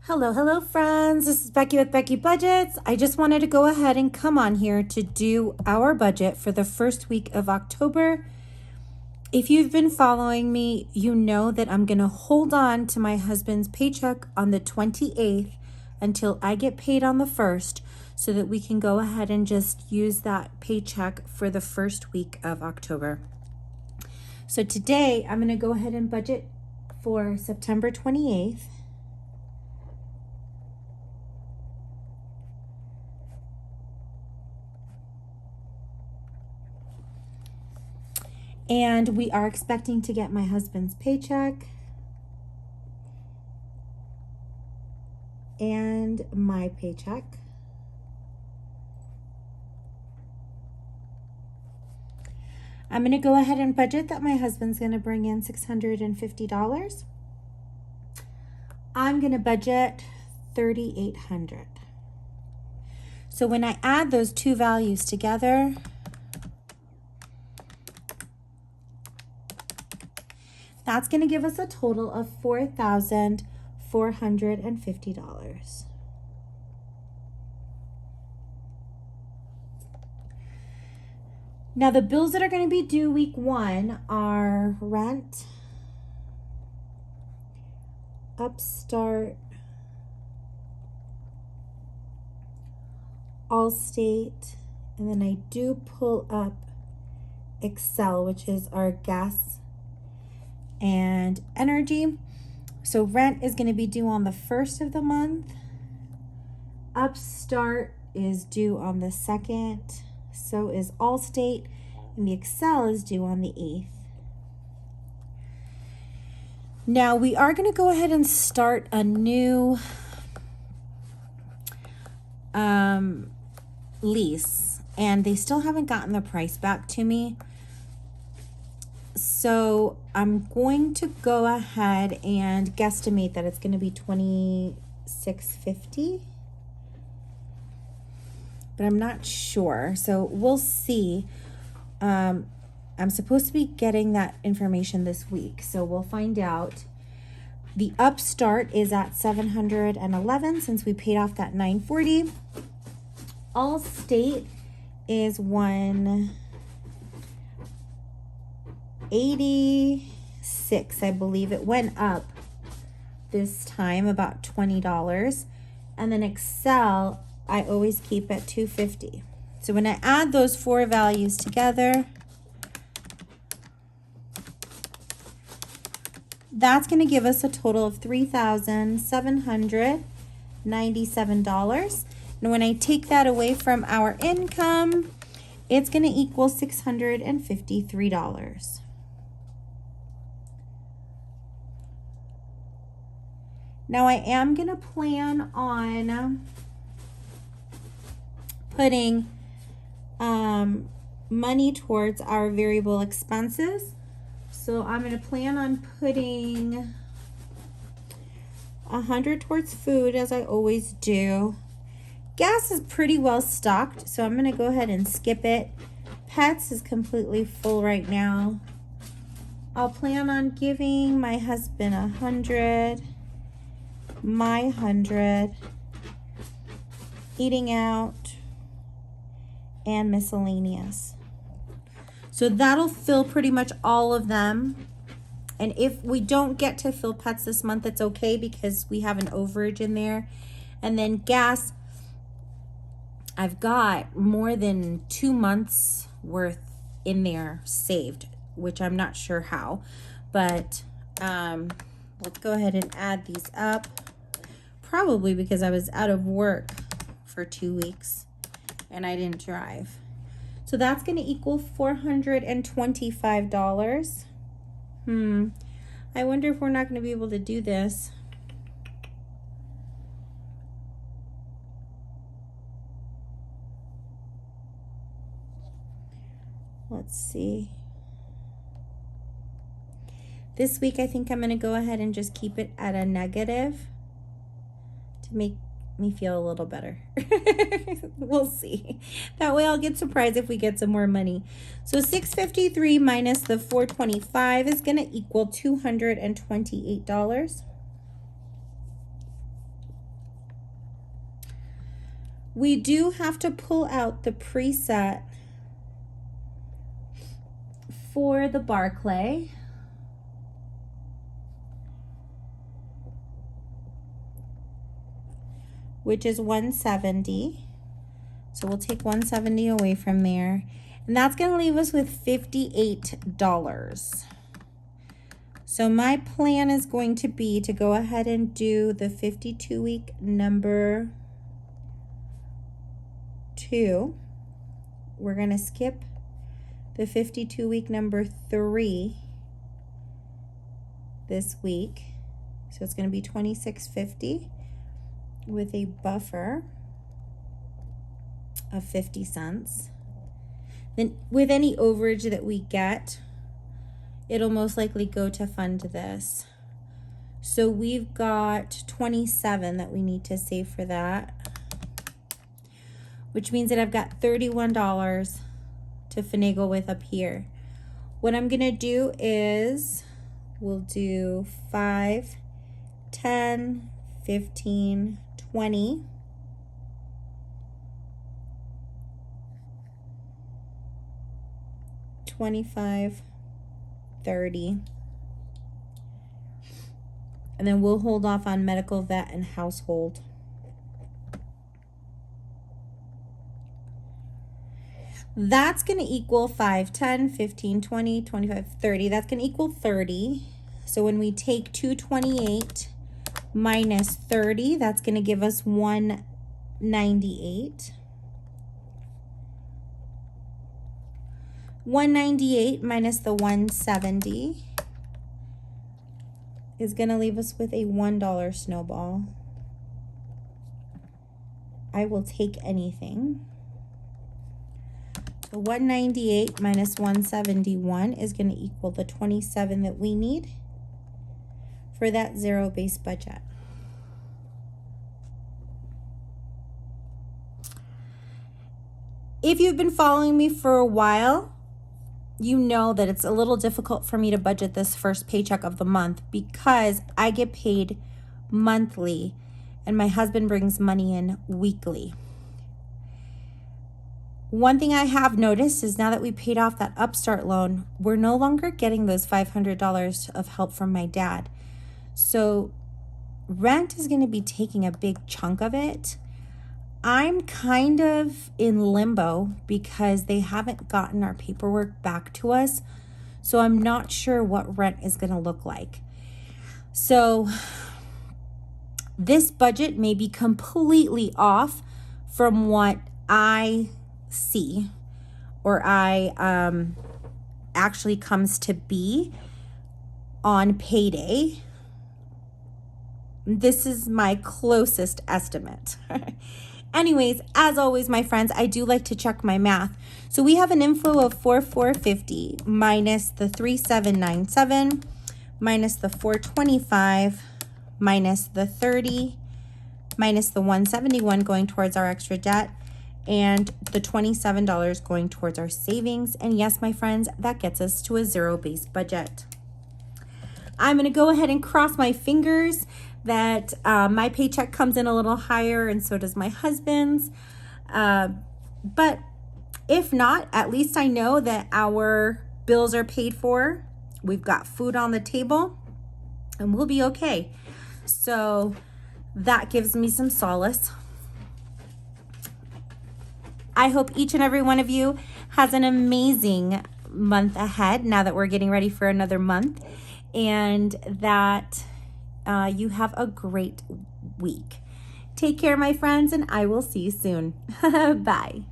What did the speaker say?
Hello, friends. This is Becky with Becky Budgets. I just wanted to go ahead and come on here to do our budget for the first week of October. If you've been following me, you know that I'm going to hold on to my husband's paycheck on the 28th until I get paid on the 1st so that we can go ahead and just use that paycheck for the first week of October. So today I'm going to go ahead and budget for September 28th. And we are expecting to get my husband's paycheck and my paycheck. I'm going to go ahead and budget that my husband's going to bring in $650. I'm going to budget $3,800. So when I add those two values together, that's going to give us a total of $4,450. Now, the bills that are going to be due week 1 are rent, Upstart, Allstate, and then I do pull up Excel, which is our gas and energy. So rent is going to be due on the 1st of the month. Upstart is due on the 2nd. So is Allstate, and the Excel is due on the 8th. Now we are going to go ahead and start a new lease, and they still haven't gotten the price back to me. So I'm going to go ahead and guesstimate that it's going to be $2,650, but I'm not sure. So we'll see. I'm supposed to be getting that information this week, so we'll find out. The Upstart is at $711 since we paid off that $940. Allstate is $186, I believe. It went up this time about $20. And then Excel, I always keep at $250. So when I add those four values together, that's going to give us a total of $3,797. And when I take that away from our income, it's going to equal $653. Now I am going to plan on putting money towards our variable expenses. So I'm going to plan on putting $100 towards food, as I always do. Gas is pretty well stocked, so I'm going to go ahead and skip it. Pets is completely full right now. I'll plan on giving my husband $100, my $100, eating out, and miscellaneous. So that'll fill pretty much all of them. And if we don't get to fill pets this month, it's okay because we have an overage in there. And then gas, I've got more than 2 months worth in there saved, which I'm not sure how. But let's go ahead and add these up. Probably because I was out of work for 2 weeks and I didn't drive. So that's going to equal $425. I wonder if we're not going to be able to do this. Let's see. This week, I think I'm going to go ahead and just keep it at a negative to make me feel a little better. We'll see. That way I'll get surprised if we get some more money. So 653 minus the 425 is going to equal $228. We do have to pull out the preset for the Barclay. Which is 170. So we'll take 170 away from there. And that's gonna leave us with $58. So my plan is going to be to go ahead and do the 52-week number 2. We're gonna skip the 52-week number 3 this week. So it's gonna be $26.50 with a buffer of 50 cents. Then with any overage that we get, it'll most likely go to fund this. So we've got 27 that we need to save for that, which means that I've got $31 to finagle with up here. What I'm gonna do is we'll do 5, 10, 15, 20. $25, $30, and then we'll hold off on medical, vet, and household. That's going to equal 5, 10, 15, 20, 25, 30. That's going to equal 30. So when we take 228 minus 30, that's going to give us 198. 198 minus the 170 is going to leave us with a $1 snowball. I will take anything. So 198 minus 171 is going to equal the 27 that we need for that zero-based budget. If you've been following me for a while, you know that it's a little difficult for me to budget this first paycheck of the month because I get paid monthly and my husband brings money in weekly. One thing I have noticed is now that we paid off that Upstart loan, we're no longer getting those $500 of help from my dad. So rent is going to be taking a big chunk of it. I'm kind of in limbo because they haven't gotten our paperwork back to us. So I'm not sure what rent is going to look like. So this budget may be completely off from what I see or I actually comes to be on payday. This is my closest estimate. Anyways, as always, my friends, I do like to check my math. So we have an inflow of 4,450 minus the 3,797 minus the 425 minus the 30 minus the 171 going towards our extra debt and the $27 going towards our savings. And yes, my friends, that gets us to a zero-based budget. I'm going to go ahead and cross my fingers that my paycheck comes in a little higher and so does my husband's. But if not, at least I know that our bills are paid for. We've got food on the table and we'll be okay. So that gives me some solace. I hope each and every one of you has an amazing month ahead now that we're getting ready for another month, and that you have a great week. Take care, my friends, and I will see you soon. Bye.